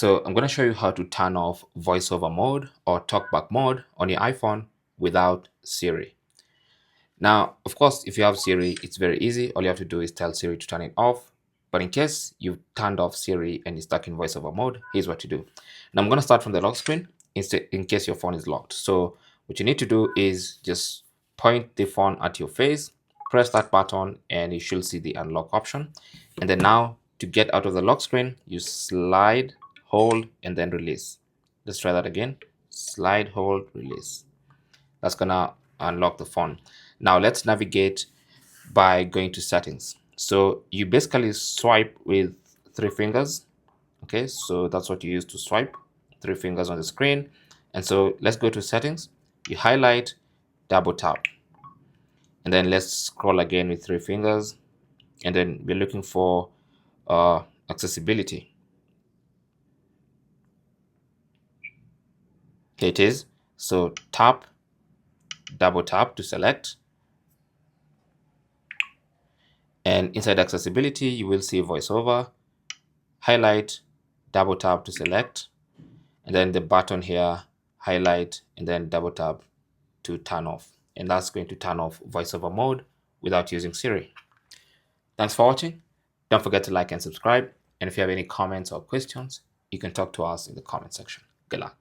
So I'm going to show you how to turn off VoiceOver mode or Talkback mode on your iPhone without Siri. Now, of course, if you have Siri, it's very easy. All you have to do is tell Siri to turn it off. But in case you've turned off Siri and you're stuck in VoiceOver mode, here's what to do. Now I'm going to start from the lock screen in case your phone is locked. So what you need to do is just point the phone at your face, press that button, and you should see the unlock option. And then now to get out of the lock screen, you slide, hold, and then release. Let's try that again. Slide, hold, release. That's gonna unlock the phone. Now let's navigate by going to settings. So you basically swipe with 3 fingers. Okay, so that's what you use to swipe, 3 fingers on the screen. And so let's go to settings. You highlight, double tap, and then let's scroll again with 3 fingers. And then we're looking for accessibility. Here it is. So tap, double tap to select. And inside accessibility, you will see VoiceOver. Highlight, double tap to select, and then the button here, highlight, and then double tap to turn off. And that's going to turn off VoiceOver mode without using Siri. Thanks for watching. Don't forget to like and subscribe. And if you have any comments or questions, you can talk to us in the comment section. Good luck.